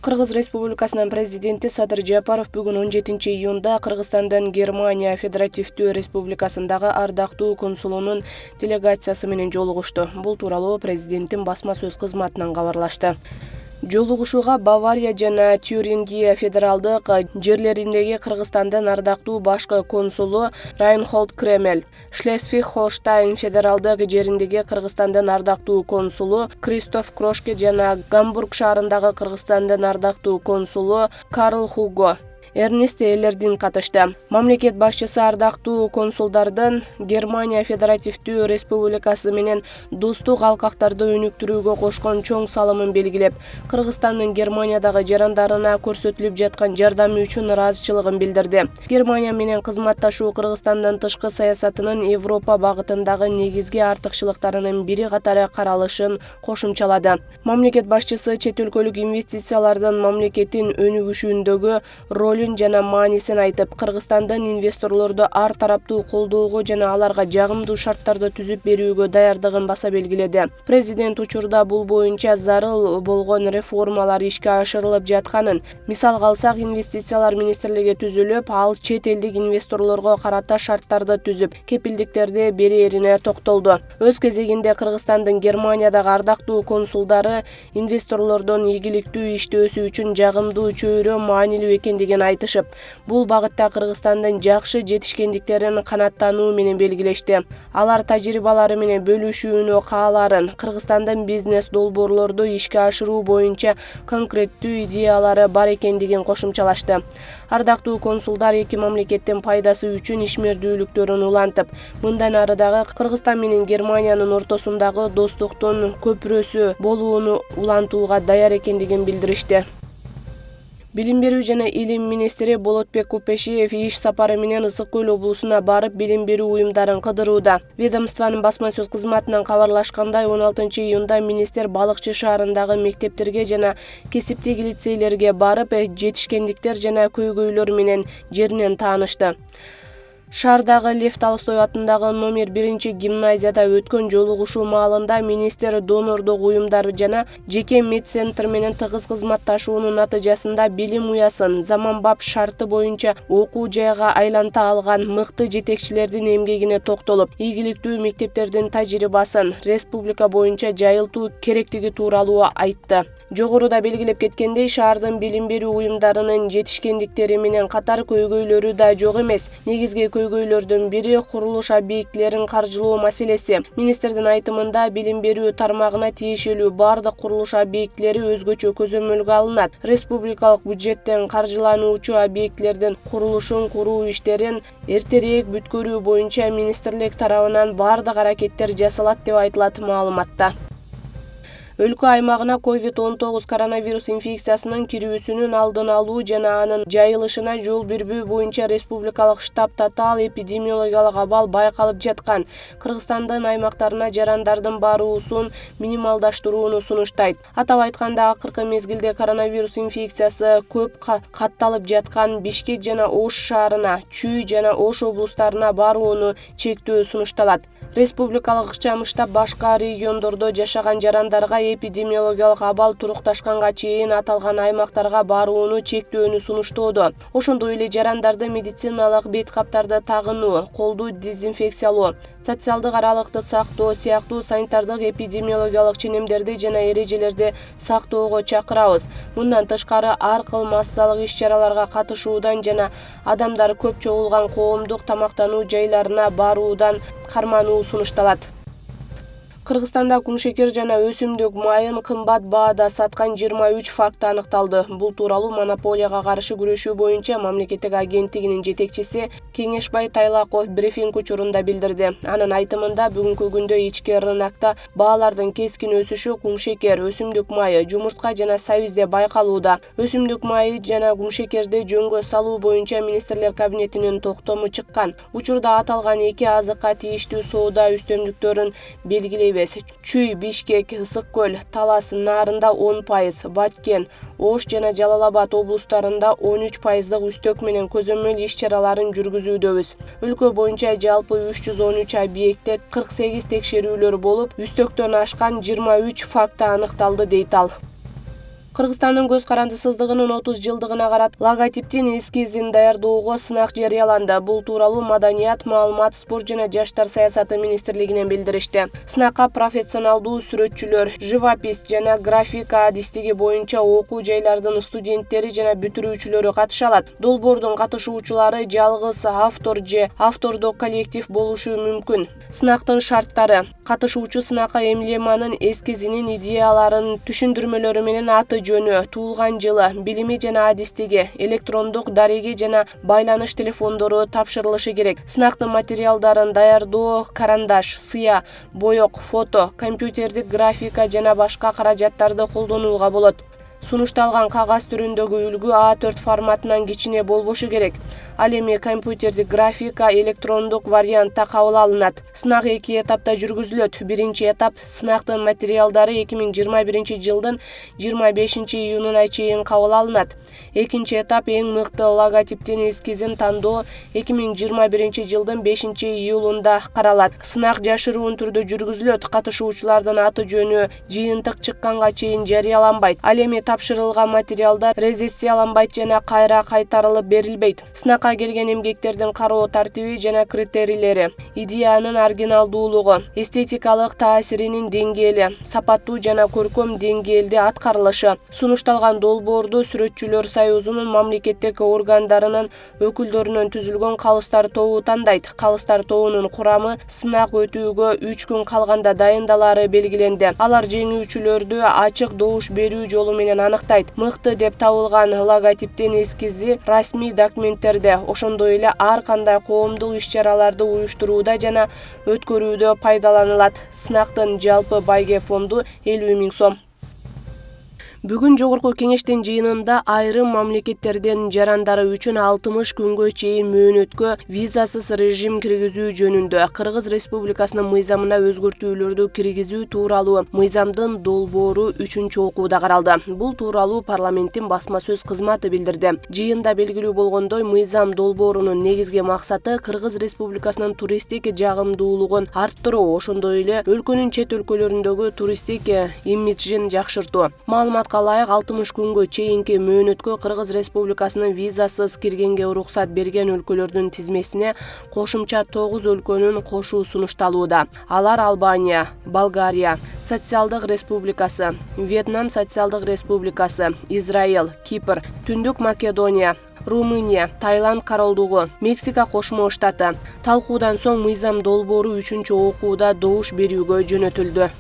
Кыргыз Республикасынын президенти Садыр Жапаров бүгүн 17-июнда Кыргызстандын Германия Федеративдүү Республикасындагы ардактуу консулунун делегациясы менен жолугушту. Бул тууралуу президенттин басма сөз кызматынан кабарлашты. Жолугушууга Бавария жана Тюрингия федералдык жерлериндеги Кыргызстандын ардактуу башкы консулу Райнхольд Кремель, Шлесвиг-Холштайн федералдык жериндеги Кыргызстандын ардактуу консулу Кристоф Крошке жана Гамбург шаарындагы Кыргызстандын ардактуу консулу Карл Хуго Эрнест Эллердин катышты. Мамлекет башчысы ардактуу консулдардын Германия Федеративдүү Республикасы менен достук алкактарды өнүктүрүүгө кошкон чоң салымын белгилеп, Кыргызстандын Германиядагы жарандарына көрсөтүлүп жаткан жардамы үчүн ыраазычылыгын билдирди. Германия менен кызматташуу Кыргызстандын тышкы саясатынын Европа багытындагы негизги артыкчылыктарынын бири катары каралышын кошумчалады. Мамлекет башчысы чет өлкөлүк инвестициялардын мамлекеттин өнүгүшүндөгү ролун жана маанисин айтып, Кыргызстандын инвесторлорду ар тараптуу колдоого жана аларга жагымдуу шарттарды түзүп берүүгө даярдыгын баса белгиледи. Президент учурда бул боюнча зарыл болгон реформалар ишке ашырылып жатканын, мисалга алсак, инвестициялар министрлиги түзүлүп, ал чет элдик инвесторлорго карата шарттарды түзүп, кепилдиктерди берерине токтолду. Өз кезегинде Кыргызстандын Германиядагы ардактуу консулдары инвесторлордун ийгиликтүү иштөөсү үчүн жагымдуу чөйрө маанилүү экендигин айтышып, бул багытта Кыргызстандын жакшы жетишкендиктерин канааттануу менен белгилешти. Алар тажрыйбалары менен бөлүшүүнү кааларын, Кыргызстандын бизнес долбоорлорду ишке ашыруу боюнча конкреттүү идеялары бар экендигин кошумчалашты. Ардактуу консулдар эки мамлекеттин пайдасы үчүн ишмердүүлүктөрүн улантып, мындан ары дагы Кыргызстан менен Германиянын ортосундагы достуктун көпүрөсү болууну улантууга даяр экендигин билдиришти. Билим берүү жана илим министри Болотбек Купешиев иш сапары менен Ысык Көл облусуна барып, билим берүү уюмдарын кыдырууда. Ведомствонун басма сөз кызматынан кабарлашкандай, 16-июнда министр Балыкчы шаарындагы мектептерге жана кесиптик лицейлерге барып, жетишкендиктер жана көйгөйлөр менен жеринен таанышты. Шаардагы Лев Толстой атындагы номер 1 гимназияда өткөн жолугушуу маалында министр донордук уюмдар жана жеке медцентр менен тыгыз кызматташуунун натыйжасында билим уясын заманбап шарты боюнча окуу жайга айланта алган мыкты жетекчилердин эмгегине токтолуп, ийгиликтүү мектептердин тажрыйбасын республика боюнча жайылтуу керектиги тууралуу айтты. Жогоруда белгилеп кеткендей, шаардын билим берүү уюмдарынын жетишкендиктери менен катар көйгөйлөрү да жок эмес. Негизги көйгөйлөрдүн бири курулуш объектилерин каржылоо маселеси. Министрдин айтымында, билим берүү тармагына тиешелүү бардык курулуш объектилери өзгөчө көзөмөлгө алынат. Республикалык бюджеттен каржылануучу объектилердин курулушун куруу иштерин эртерээк бүткөрүү боюнча министрлик тарабынан бардык аракеттер жасалат деп айтылат маалыматта. Өлкө аймагына COVID-19 коронавирус инфекциясынын кирүүсүнүн алдын алуу жана анын жайылышына жол бербөө боюнча республикалык штаб татаал эпидемиологиялык абал байкалып жаткан. Кыргызстандын аймактарына жарандардын баруусун минималдаштырууну сунуштайт. Атап айтканда, акыркы мезгилде коронавирус инфекциясы көп катталып жаткан Бишкек жана Ош шаарына, Чүй жана Ош облустарына барууну чектөө сунушталат. Республикалык ыкчам штаб башка региондордо жашаган жарандарга эпидемиологиялык абал турукташканга чейин аталган аймактарга барууну чектөөнү сунуштоодо. Ошондой эле жарандарды медициналык бет каптарды тагынуу, колду дезинфекциялоо, социалдык аралыкты сактоо сыяктуу санитардык эпидемиологиялык ченемдерди жана эрежелерди сактоого чакырабыз. Мындан тышкары, ар кыл массалык иш-чараларга катышуудан жана адамдар көп чогулган коомдук тамактануу жайларына баруудан кармануу сунушталат. Кыргызстанда кумшекер жана өсүмдүк майын кымбат баада саткан 23 факты аныкталды. Бул тууралуу монополияга каршы күрөшүү боюнча мамлекеттик агенттигинин жетекчиси Кеңешбай Тайлаков брифинг учурунда билдирди. Анын айтымында, бүгүнкү күндө ички рынокто баалардын кескин өсүшү кумшекер, өсүмдүк майы, жумуртка жана сабизде байкалууда. Өсүмдүк майы жана кумшекерди жөнгө салуу боюнча министрлер кабинетинин токтому чыккан. Учурда аталган эки азыкка тийиштүү соода үстөмдүктөрүн белгилейбиз. Чүй, Бишкек, Ысык Көл, Талас наарында 10%, Баткен, Ош жана Жалал Абад облустарында 13%дык үстөк менен көзөмөл иш-чараларын жүргүзүүдөбүз. Өлкө боюнча жалпы 313 объектте 48 текшерүүлөр болуп, үстөктөн ашкан 23 факты аныкталды, дейт ал. Кыргызстандын көз карандысыздыгынын 30 жылдыгына карат логотиптин эскизин даярдоого сынак жарыяланды. Бул тууралуу Маданият, маалымат, спорт жана жаштар саясаты министрлигинен билдиришти. Сынакка профессионалдуу сүрөтчүлөр, живопись жана графика адистиги боюнча окуу жайлардын студенттери жана бүтүрүүчүлөрү катыша алат. Долбоордун катышуучулары жалгыз автор же автордук коллектив болушу мүмкүн. Сынактын шарттары: катышуучу сынакка эмблеманын эскизинин идеяларын, түшүндүрмөлөрү менен аты жөнү, туулган жылы, билими жана адистиги, электрондук дареги жана байланыш телефондору тапшырылышы керек. Сынактын материалдарын даярдоо карандаш, сыя, боек, фото, компьютердик графика жана башка каражаттарды колдонууга болот. Сунушталган кагаз түрүндөгү үлгү A4 форматынан кичине болбошу керек. Ал эми компьютердик графика электрондук вариантта кабыл алынат. Сынак 2 этапта жүргүзүлөт. Биринчи этап сынактын материалдары 2021 жылдын 25 июнуна чейин кабыл алынат. Экинчи этап эң мыкты логотиптин эскизин тандоо 2021 жылдын 5 июлунда каралат. Сынак жашыруун түрдө жүргүзүлөт. Катышуучулардын аты жөнү жыйынтык чыкканга чейин жарыяланбайт. Ал эми тапшырылган материалдар резессияланбайт жана кайра кайтарылып берилбейт. Сынакка келген эмгектердин кароо тартиби жана критерийлери, идеянын оригиналдуулугу, эстетикалык таасиринин деңгээли, сапаттуу жана көркөм деңгээлде аткарылышы, сунушталган долбоорду сүрөтчүлөр союзунун мамлекеттик органдарынын өкүлдөрүнөн түзүлгөн калыстар тобу тандайт. Калыстар тобунун курамы сынак өтүүгө 3 күн калганда дайындалары белгиленди. Алар жеңүүчүлөрдү ачык добуш берүү жолу менен аныктайт. Мыкты деп табылган логотиптин эскизи расмий документтерде, ошондой эле ар кандай коомдук иш-чараларды уюштурууда жана өткөрүүдө пайдаланылат. Сынактын жалпы байге фонду 50 000 сом. Бүгүн жогорку кеңештин жыйынында айрым мамлекеттердин жарандары үчүн 60 күнгө чейин мөөнөткө визасыз режим киргизүү жөнүндө Кыргыз Республикасынын мыйзамына өзгөртүүлөрдү киргизүү тууралуу мыйзамдын долбоору 3-чү окууда каралды. Бул тууралуу парламенттин басма сөз кызматы билдирди. Жыйында белгилүү болгондой, мыйзам долбоорунун негизги максаты Кыргыз Республикасынын туристтик жагымдуулугун арттыруу, ошондой эле өлкөнүн чет өлкөлөрүндөгү туристтик имиджин жакшыртуу. Маалыматка ылайык 60 күнгө чейинки мөөнөткө Кыргыз Республикасынын визасыз киргенге уруксат берген өлкөлөрдүн тизмесине кошумча 9 өлкөнүн кошуу сунушталууда. Алар Албания, Болгария Социалдык Республикасы, Вьетнам Социалдык Республикасы, Израиль, Кипр, Түндүк Македония, Румыния, Таиланд Королдугу, Мексика Кошмо Штаты. Талкуудан соң мыйзам долбоору 3-чү окууда добуш берүүгө жөнөтүлдү.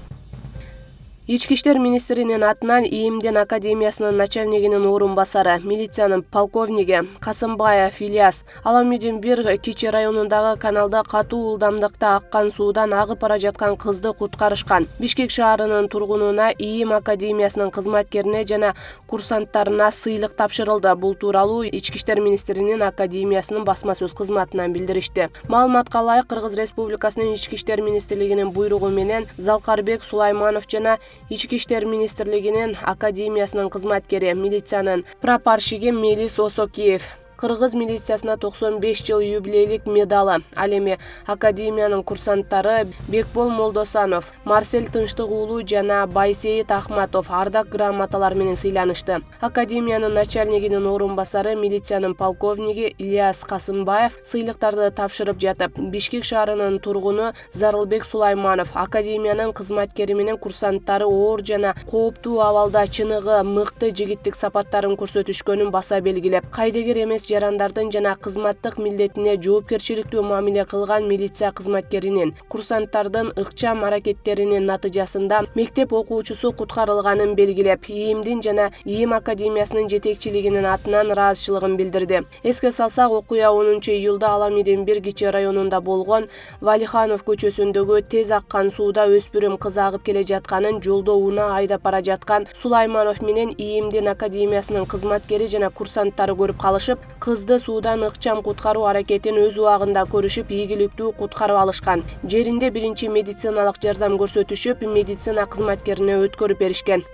Ички иштер министринин атынан ИИМдин академиясынын начальнигинин орун басары, милициянын полковниги Касымбаев Ильяс Аламүйдүн 1 Кичи районундагы каналда катуу ылдамдыкта аккан суудан агып бара жаткан кызды куткарышкан. Бишкек шаарынын тургунуна, ИИМ академиясынын кызматкерине жана курсанттарына сыйлык тапшырылды. Бул тууралуу Ички иштер министринин академиясынын басма сөз кызматынан билдиришти. Маалыматка ылайык, Кыргыз Республикасынын Ички иштер министрлигинин буйругу менен Залкарбек Сулайманов жана Ички иштер министрлигинин академиясынын кызматкери, милициянын прапорщиги Мелис Осокиев Кыргыз милициясына 95 жыл юбилейлик медалы. Ал эми академиянын курсанттары Бекбол Молдосанов, Марсель Тынчтык уулу жана Байсейит Ахматов ардак грамоталар менен сыйланышты. Академиянын начальнигинин орун басары, милициянын полковниги Ильяс Касымбаев сыйлыктарды тапшырып жатып, Бишкек шаарынын тургуну Зарылбек Сулайманов академиянын кызматкери менен курсанттары оор жана кооптуу абалда чыныгы, мыкты жигиттик сапаттарын көрсөтүшкөнүн баса белгилеп, кайдыгер эмес жарандардын жана кызматтык милдетине жоопкерчиликтүү мамиле кылган милиция кызматкеринин, курсанттардын ыкчам аракеттеринин натыйжасында мектеп окуучусу куткарылганын белгилеп, ИИМдин жана ИИМ академиясынын жетекчилигинин атынан ыраазычылыгын билдирди. Эске салсак, окуя 10 июлда Аламүйдүн 1 Кичи районунда болгон. Валиханов көчөсүндөгү тез аккан сууда өспүрүм кыз агып келе жатканын жолдо унаа айдап бара жаткан Сулайманов менен ИИМдин академиясынын кызматкери жана курсанттары көрүп калышып, кызды суудан ыкчам куткаруу аракетин өз убагында көрүшүп, ийгиликтүү куткарып алышкан. Жеринде биринчи медициналык жардам көрсөтүшүп, медицина кызматкерине өткөрүп беришкен.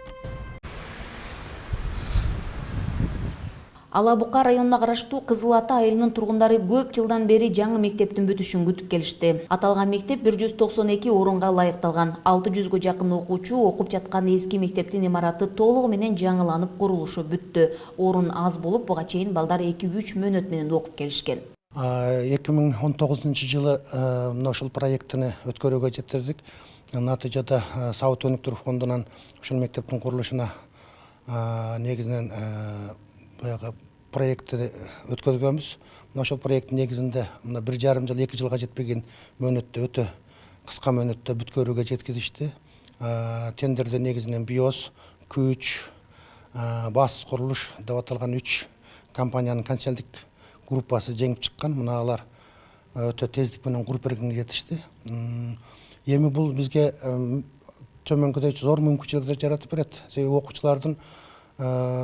Ала Бука районуна караштуу Кызыл Ата айылынын тургундары көп жылдан бери жаңы мектептин бүтүшүн күтүп келишти. Аталган мектеп 192 орунга ылайыкталган. 600гө жакын окуучу окуп жаткан эски мектептин имараты толугу менен жаңыланып курулушу бүттү. Орун аз болуп, буга чейин балдар 2-3 мөөнөт менен окуп келишкен. 2019 жылы ушул проекттини өткөрүүгө жеткирдик. Натыйжада Сабыт өнүктүрүү фондунан ушул мектептин курулушуна негизинен баягы проектти өткөргөнбүз. Ошол проекттин негизинде 1,5 жыл 2 жылга жетпеген мөөнөттө өтө кыска мөөнөттө бүткөрүүгө жеткиришти. Тендерде негизинен Биос, Күч, Басыс курулуш деп аталган 3 компаниянын консалтинг группасы жеңип чыккан. Муналар өтө тездик менен куруп бергенге жетишти. Эми бул бизге төмөнкүдөй зор мүмкүнчүлүктөр жаратып берет. Себеби окуучулардын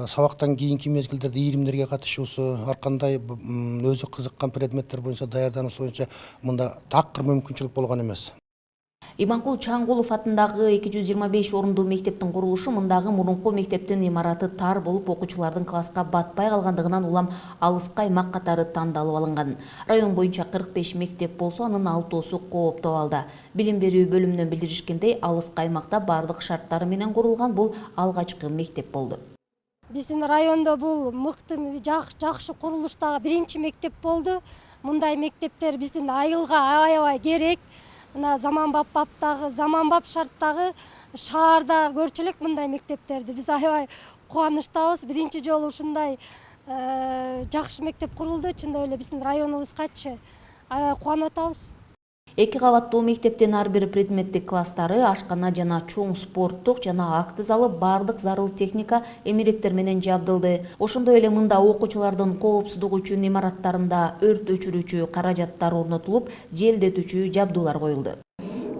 сабактан кийинки мезгилдерде ийримдерге катышуусу, ар кандай өзү кызыккан предметтер боюнча даярдануусу боюнча мында такыр мүмкүнчүлүк болгон эмес. Иманкул Чаңгулов атындагы 225 орундуу мектептин курулушу мындагы мурунку мектептин имараты тар болуп, окуучулардын класска батпай калгандыгынан улам алыска аймак катары тандалып алынган. Район боюнча 45 мектеп болсо, анын 6-су кооптоо абалда. Билим берүү бөлүмүнөн билдиришкендей, алыска аймакта бардык шарттары менен курулган бул алгачкы мектеп болду. Биздин райондо бул мыкты жакшы курулуштагы биринчи мектеп болду. Мындай мектептер биздин айылга аябай керек. Мына заманбап шарттагы шаарда көрчү элек мындай мектептерди. Биз аябай кубанычтабыз. Биринчи жолу ушундай жакшы мектеп курулду. Чындап эле биздин районубузгачы аябай кубанып атабыз. 2 кабаттуу мектептин ар бир предметтик класстары, ашкана жана чоң спорттук жана акты залы бардык зарыл техника эмеректер менен жабдылды. Ошондой эле мында окуучулардын коопсуздугу үчүн имараттарында өрт өчүрүүчү каражаттар орнотулуп, желдетүүчү жабдуулар коюлду.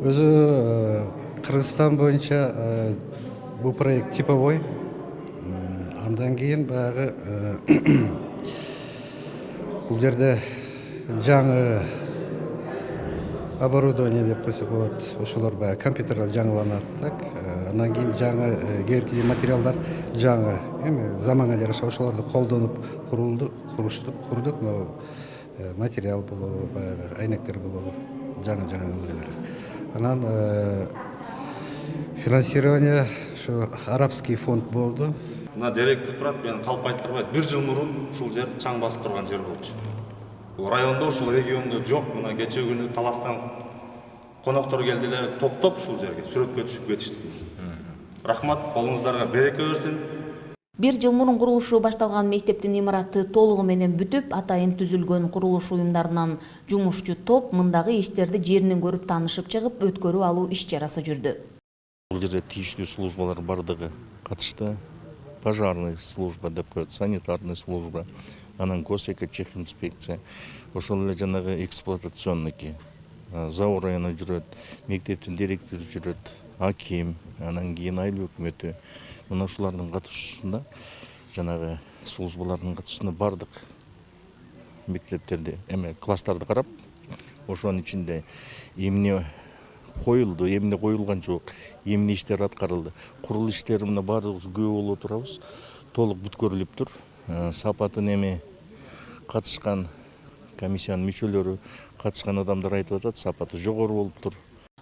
Өзү Кыргызстан боюнча бул проект типовой. Андан кийин баягы бул жерде жаңы оборудование деп койсок болот. Ошолор баягы компьютерлер жаңыланат, так. Андан кийин жаңы керекли материалдар жаңы, эми заманга жараша ошолорду колдонуп курдук. Материал болобу, баягы айнектер болобу, жаңы нелер. Анан финансирование ошо арабский фонд болду. Мына деректи турат, мен калп айттырбайт. 1 жыл мурун ушул жер чаң басып турган жер болчу. Бул райондо, ушул региондо жок. Мына кече күнү Таластан коноктор келди эле, токтоп ушул жерге сүрөткө түшүп кетишти. Рахмат, колуңуздарга береке берсин. 1 жыл мурун курулушу башталган мектептин имараты толугу менен бүтүп, атайын түзүлгөн курулуш уюмдарынан жумушчу топ мындагы иштерди жеринен көрүп таанышып чыгып, өткөрүү алуу иш-чарасы жүрдү. Бул жерде тийиштүү службалар бардыгы катышты. Пожарный служба деп коет, санитарный служба, анан госэкотехинспекция, ошол эле жанагы эксплуатационники, Заур району жүрөт, мектептин директору жүрөт, аким, анан кийин айыл өкмөтү. Мына ушулардын катышуусунда, жанагы службалардын катышуусунда бардык мектептерди, класстарды карап, ошонун ичинде эмне коюлду, эмне коюлган жок, эмне иштер аткарылды. Курулуш иштери мына бардыгыбыз күбө болуп турабыз. Толук бүткөрүлүптүр. Сапатын эми катышкан комиссиянын мүчөлөрү, катышкан адамдар айтып атат, сапаты жогору болуптур.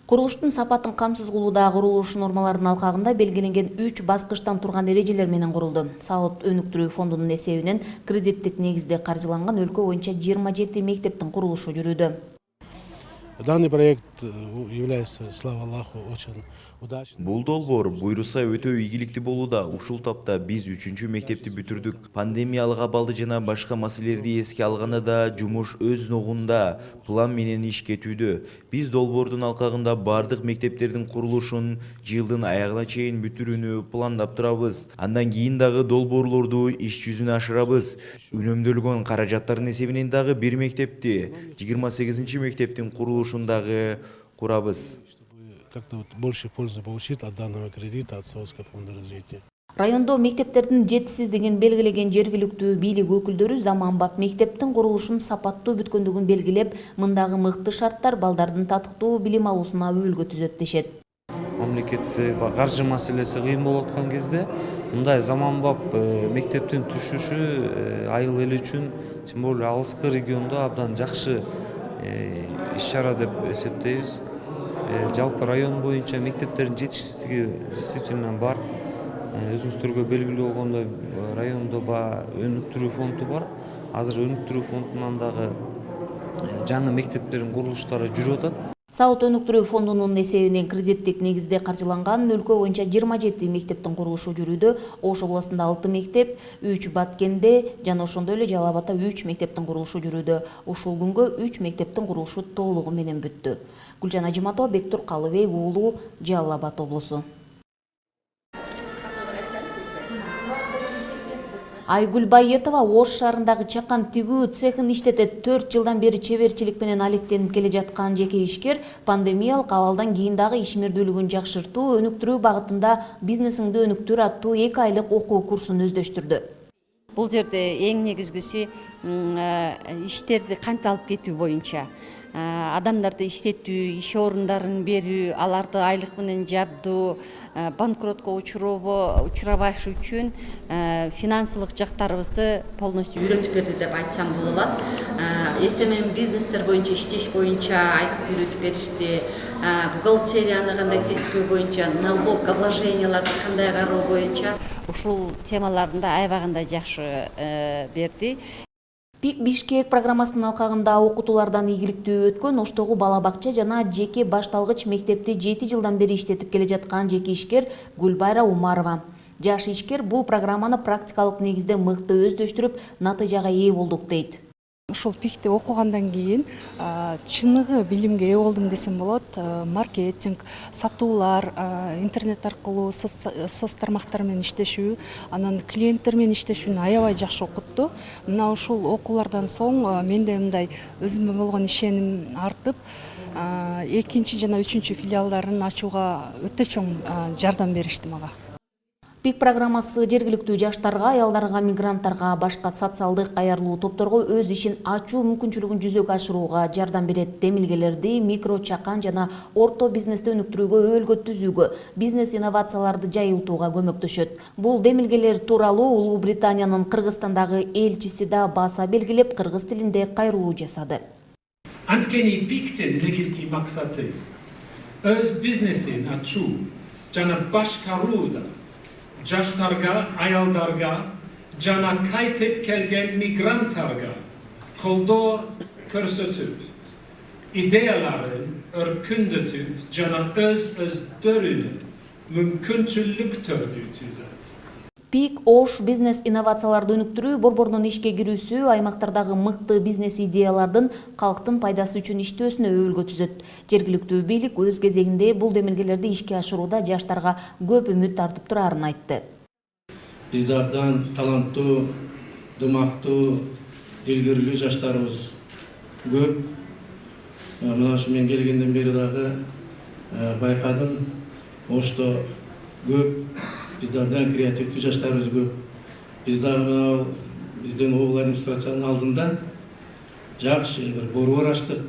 Курулуштун сапатын камсыз кылууда курулуш нормаларынын алкагында белгиленген 3 баскычтан турган эрежелер менен курулду. Сабыт өнүктүрүү фондунун эсебинен кредиттик негизде каржыланган өлкө боюнча 27 мектептин курулушу жүрүүдө. Данный проект является, слава Аллаху, очень удачным. Бул долбоор буйруса өтө ийгиликтүү болууда. Ушул тапта биз 3-чү мектепти бүтүрдүк. Пандемиялык абалды жана башка маселелерди эске алганда да жумуш өз ногунда план менен иш кетүүдө. Биз долбоордун алкагында бардык мектептердин курулушун жылдын аягына чейин бүтүрүүнү пландап турабыз. Андан кийин дагы долбоорлорду иш жүзүнө ашырабыз. Үнөмдөлгөн каражаттардын эсебинен дагы бир мектепти, 28-чи мектептин курулушун дагы курабыз. Как-то больше пользы получить от данного кредита от Советского фонда развития. Райондо мектептердин жетишсиздигин белгилеген жергиликтүү бийлик өкүлдөрү заманбап мектептин курулушун сапаттуу бүткөндүгүн белгилеп, мындагы мыкты шарттар балдардын татыктуу билим алуусуна өбөлгө түзөт дешет. мамлекетте каржы маселеси кыйын болуп аткан кезде мындай заманбап мектептин түшүшү айыл эл үчүн, тем более алыскы региондо абдан жакшы иш-чара деп эсептейбиз. Жалпы район боюнча мектептердин жетишсиздиги действительно бар. Өзүңүздөргө белгилүү болгондой райондо өнүктүрүү фонду бар. Азыр өнүктүрүү фондунан дагы жаңы мектептердин курулуштары жүрүп атат. Саут өнүктүрүү фондунун эсебинен кредиттик негизде каржыланган өлкө боюнча 27 мектептин курулушу жүрүүдө. Ош областында 6 мектеп, 3 Баткенде жана ошондой эле Жалал Абадта 3 мектептин курулушу жүрүүдө. Ушул күнгө 3 мектептин курулушу толугу менен бүттү. Гүлжан Ажиматова, Бектур Калыбек уулу, Жалал Абад облусу. Айгүл Байетова Ош шаарындагы чакан тигүү цехин иштетет. 4 жылдан бери чеберчилик менен алектенип келе жаткан жеке ишкер пандемиялык абалдан кийин дагы ишмердүүлүгүн жакшыртуу, өнүктүрүү багытында бизнесиңди өнүктүр аттуу 2 айлык окуу курсун өздөштүрдү. Бул жерде эң негизгиси иштерди кантип алып кетүү боюнча адамдарды иштетүү, иш орундарын берүү, аларды айлык менен жабдуу, банкротко учурабаш үчүн финансылык жактарыбызды полностью үйрөтүп берди деп айтсам болот. СММ бизнестер боюнча иштеш боюнча айтып үйрөтүп беришти. Бухгалтерияны кандай тескөө боюнча, налог обложенияларды кандай кароо боюнча ушул темаларында аябагында жакшы берди. ПИК Бишкек программасынын алкагында окутуулардан ийгиликтүү өткөн Оштогу бала бакча жана жеке башталгыч мектепти 7 жылдан бери иштетип келе жаткан жеке ишкер Гүлбайра Умарова. Жаш ишкер бул программаны практикалык негизде мыкты өздөштүрүп, натыйжага ээ болдук дейт. Ушул ПИКти окугандан кийин чыныгы билимге ээ болдум десем болот. Маркетинг, сатуулар, интернет аркылуу соц тармактар менен иштешүү, анан клиенттер менен иштешүүнү аябай жакшы окутту. Мына ушул окуулардан соң менде мындай өзүмө болгон ишеним артып, 2 жана 3 филиалдарын ачууга өтө чоң жардам беришти мага. ПИК программасы жергиликтүү жаштарга, аялдарга, мигранттарга, башка социалдык аярлуу топторго өз ишин ачуу мүмкүнчүлүгүн жүзөгө ашырууга жардам берет. Демилгелерди микро, чакан жана орто бизнести өнүктүрүүгө, өөлгө түзүүгө, бизнес инновацияларды жайылтууга көмөктөшөт. Бул демилгелер тууралуу Улуу Британиянын Кыргызстандагы элчиси да баса белгилеп, кыргыз тилинде кайрылуу жасады. Анткени ПИКтин негизги максаты өз бизнесин ачуу жана башкарууда жаштарга, аялдарга жана кайтып келген мигранттарга колдоо көрсөтүп, идеяларын өркүндөтүп жана өздөрүнүн мүмкүнчүлүктөрдү түзөт. ПИК Ош бизнес инновацияларды өнүктүрүү, борбордун ишке кирүүсү, аймактардагы мыкты бизнес идеялардын калктын пайдасы үчүн иштөөсүнө өөлгө түзөт. Жергиликтүү бийлик өз кезегинде бул демилгелерди ишке ашырууда жаштарга көп үмүт артып турарын айтты. Бизде абдан таланттуу, дымактуу, дилгирлүү жаштарыбыз көп. Мына ушу мен келгенден бери дагы байкадым, Ошто көп. Bizde abdan kreativli жаштарыбыз көп. Biz dagı bizdен obul администрациянын алдында жакшы бир борбор ачтык.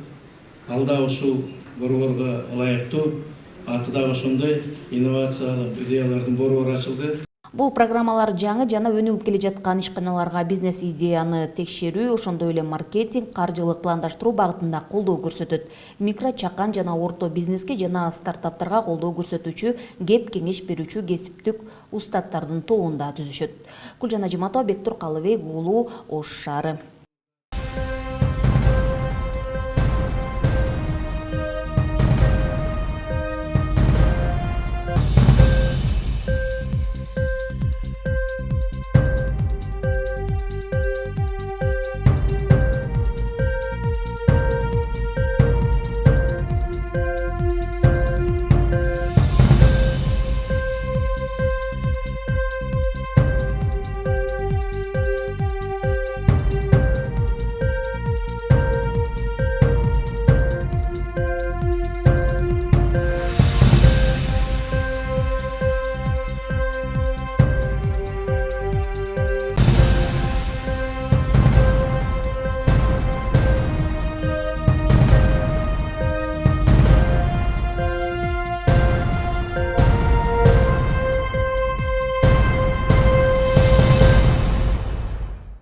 Алда ушул борборго ылайыктуу аты дагы ошондой инновациялык идеялардын борбору ачылды. Бул программалар жаңы жана өнүгүп келе жаткан ишканаларга бизнес идеяны текшерүү, ошондой эле маркетинг, каржылык пландаштыруу багытында колдоо көрсөтөт. Микро, чакан жана орто бизнеске жана стартаптарга колдоо көрсөтүүчү, кеп кеңеш берүүчү кесиптик устаттардын тобун да түзүшөт. Гүлжан Ажиматова, Бектур Калыбек уулу, Ош шаары.